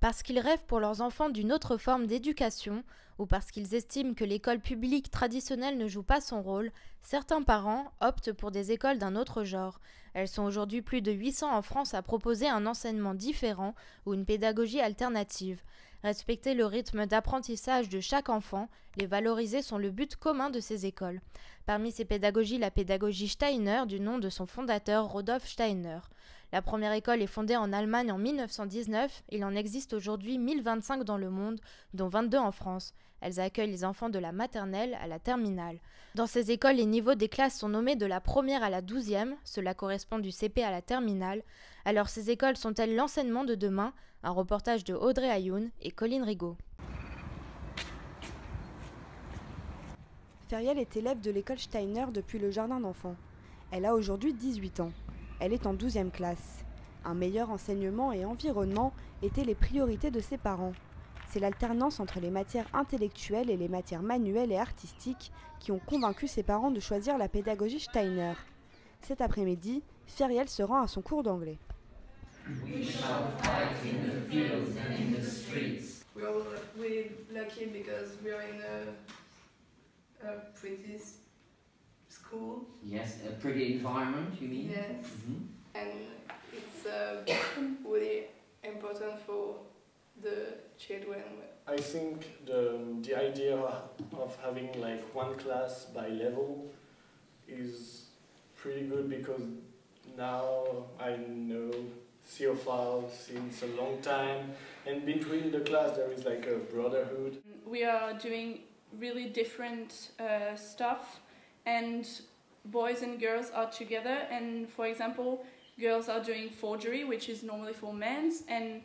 Parce qu'ils rêvent pour leurs enfants d'une autre forme d'éducation, ou parce qu'ils estiment que l'école publique traditionnelle ne joue pas son rôle, certains parents optent pour des écoles d'un autre genre. Elles sont aujourd'hui plus de 800 en France à proposer un enseignement différent ou une pédagogie alternative. Respecter le rythme d'apprentissage de chaque enfant, les valoriser sont le but commun de ces écoles. Parmi ces pédagogies, la pédagogie Steiner, du nom de son fondateur Rudolf Steiner. La première école est fondée en Allemagne en 1919. Il en existe aujourd'hui 1025 dans le monde, dont 22 en France. Elles accueillent les enfants de la maternelle à la terminale. Dans ces écoles, les niveaux des classes sont nommés de la première à la 12e, cela correspond du CP à la terminale. Alors ces écoles sont-elles l'enseignement de demain? Un reportage de Audrey Ayoun et Colline Rigaud. Feriel est élève de l'école Steiner depuis le jardin d'enfants. Elle a aujourd'hui 18 ans. Elle est en 12e classe. Un meilleur enseignement et environnement étaient les priorités de ses parents. C'est l'alternance entre les matières intellectuelles et les matières manuelles et artistiques qui ont convaincu ses parents de choisir la pédagogie Steiner. Cet après-midi, Feriel se rend à son cours d'anglais. We shall fight in the fields and in the streets. We're really lucky because we're in a pretty school. Yes, a pretty environment, you mean? Yes. Mm-hmm. And it's really important for the children. I think the idea of having like one class by level is pretty good because now I know Theophile since a long time, and between the class there is like a brotherhood. We are doing really different stuff, and boys and girls are together, and for example girls are doing forgery, which is normally for men, and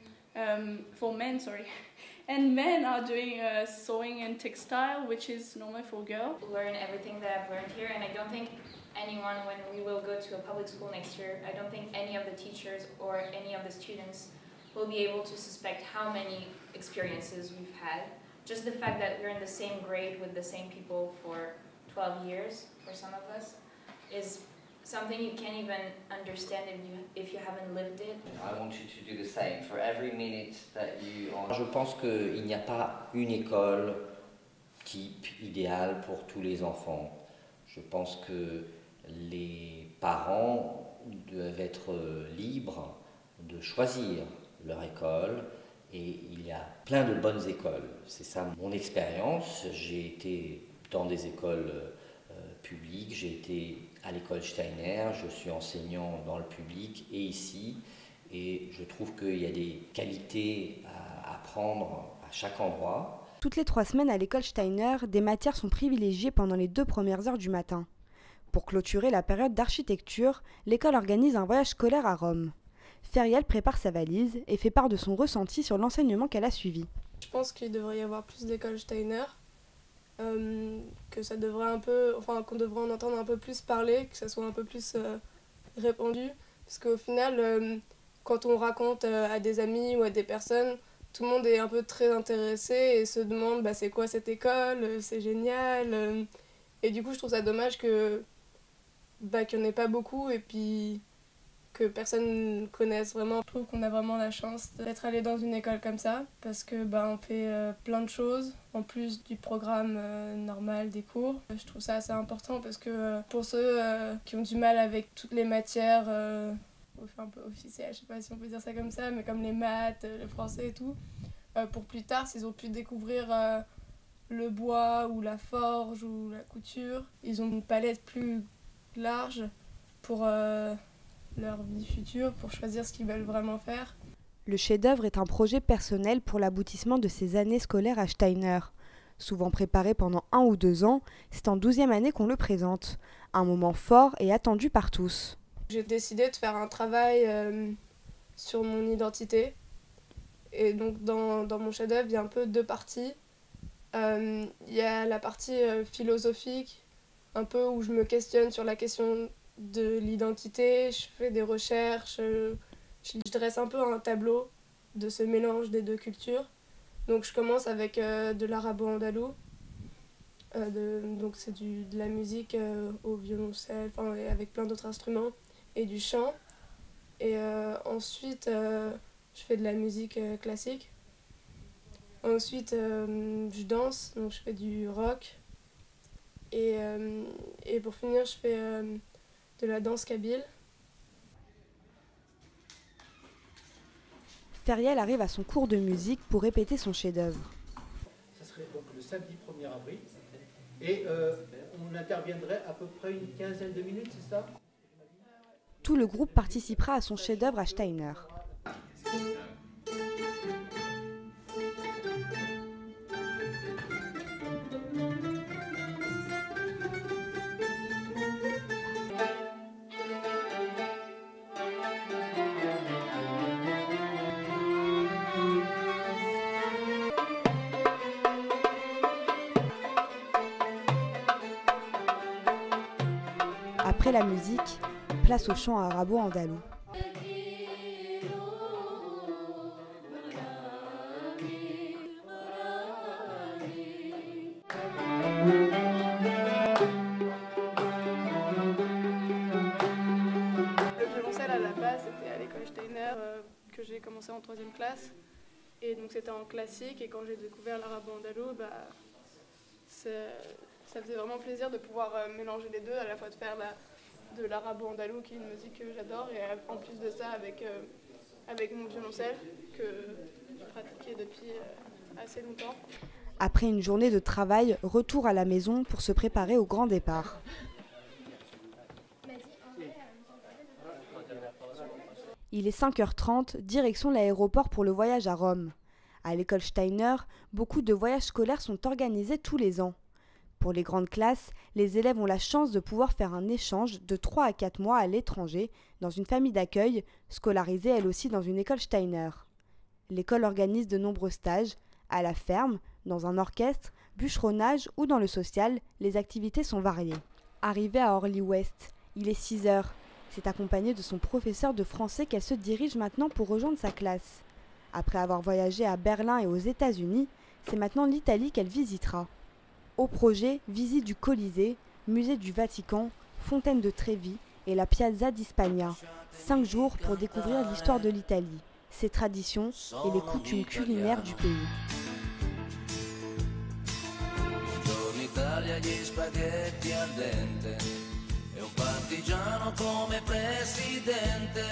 and men are doing sewing and textile, which is normally for girls. Learn everything that I've learned here, and I don't think anyone, when we will go to a public school next year, I don't think any of the teachers or any of the students will be able to suspect how many experiences we've had. Just the fact that we're in the same grade with the same people for 12 years, for some of us, is something you can't even understand if you haven't lived it. I want you to do the same for every minute that you are. Je pense qu'il n'y a pas une école type idéale pour tous les enfants. Je pense que les parents doivent être libres de choisir leur école, et il y a plein de bonnes écoles. C'est ça mon expérience. J'ai été dans des écoles publiques, j'ai été à l'école Steiner, je suis enseignant dans le public et ici, et je trouve qu'il y a des qualités à apprendre à chaque endroit. Toutes les 3 semaines à l'école Steiner, des matières sont privilégiées pendant les 2 premières heures du matin. Pour clôturer la période d'architecture, l'école organise un voyage scolaire à Rome. Feriel prépare sa valise et fait part de son ressenti sur l'enseignement qu'elle a suivi. Je pense qu'il devrait y avoir plus d'écoles Steiner, que ça devrait qu'on devrait en entendre un peu plus parler, que ça soit un peu plus répandu, parce qu'au final, quand on raconte à des amis ou à des personnes, tout le monde est un peu très intéressé et se demande c'est quoi cette école, c'est génial, et du coup je trouve ça dommage qu'il n'y en ait pas beaucoup et puis que personne ne connaisse vraiment. Je trouve qu'on a vraiment la chance d'être allé dans une école comme ça, parce que on fait plein de choses en plus du programme normal des cours. Je trouve ça assez important parce que pour ceux qui ont du mal avec toutes les matières un peu officielles, je sais pas si on peut dire ça comme ça, mais comme les maths, le français et tout, pour plus tard, s'ils ont pu découvrir le bois ou la forge ou la couture, ils ont une palette plus large pour leur vie future, pour choisir ce qu'ils veulent vraiment faire. Le chef-d'œuvre est un projet personnel pour l'aboutissement de ses années scolaires à Steiner. Souvent préparé pendant 1 ou 2 ans, c'est en 12e année qu'on le présente. Un moment fort et attendu par tous. J'ai décidé de faire un travail sur mon identité. Et donc dans mon chef-d'œuvre, il y a un peu 2 parties. Il y a la partie philosophique, un peu où je me questionne sur la question de l'identité, je fais des recherches, je dresse un peu un tableau de ce mélange des 2 cultures. Donc je commence avec de l'arabo-andalou, donc c'est de la musique au violoncelle, avec plein d'autres instruments, et du chant. Et ensuite je fais de la musique classique. Ensuite, je danse, donc je fais du rock. Et pour finir, je fais de la danse kabyle. Feriel arrive à son cours de musique pour répéter son chef-d'œuvre. Ça serait donc le samedi 1er avril. Et on interviendrait à peu près une quinzaine de minutes, c'est ça? Tout le groupe participera à son chef-d'œuvre à Steiner. Après la musique, place au chant arabo-andalou. Le violoncelle à la base, c'était à l'école Steiner que j'ai commencé en 3e classe. Et donc c'était en classique, et quand j'ai découvert l'arabo-andalou, ça faisait vraiment plaisir de pouvoir mélanger les deux, à la fois de faire de l'arabo-andalou, qui est une musique que j'adore, et en plus de ça avec mon violoncelle, que je pratiquais depuis assez longtemps. Après une journée de travail, retour à la maison pour se préparer au grand départ. Il est 5h30, direction l'aéroport pour le voyage à Rome. À l'école Steiner, beaucoup de voyages scolaires sont organisés tous les ans. Pour les grandes classes, les élèves ont la chance de pouvoir faire un échange de 3 à 4 mois à l'étranger, dans une famille d'accueil, scolarisée elle aussi dans une école Steiner. L'école organise de nombreux stages. À la ferme, dans un orchestre, bûcheronnage ou dans le social, les activités sont variées. Arrivée à Orly-Ouest, il est 6h. C'est accompagnée de son professeur de français qu'elle se dirige maintenant pour rejoindre sa classe. Après avoir voyagé à Berlin et aux États-Unis, c'est maintenant l'Italie qu'elle visitera. Au projet, visite du Colisée, musée du Vatican, fontaine de Trévi et la Piazza di Spagna. 5 jours pour découvrir l'histoire de l'Italie, ses traditions et les coutumes culinaires du pays. Partigiano come presidente,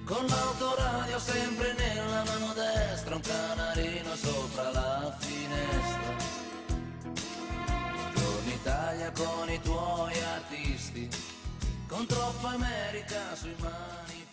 con l'autoradio sempre nella mano destra, un canarino sopra la finestra. Buongiorno Italia con i tuoi artisti, con troppa America sui mani.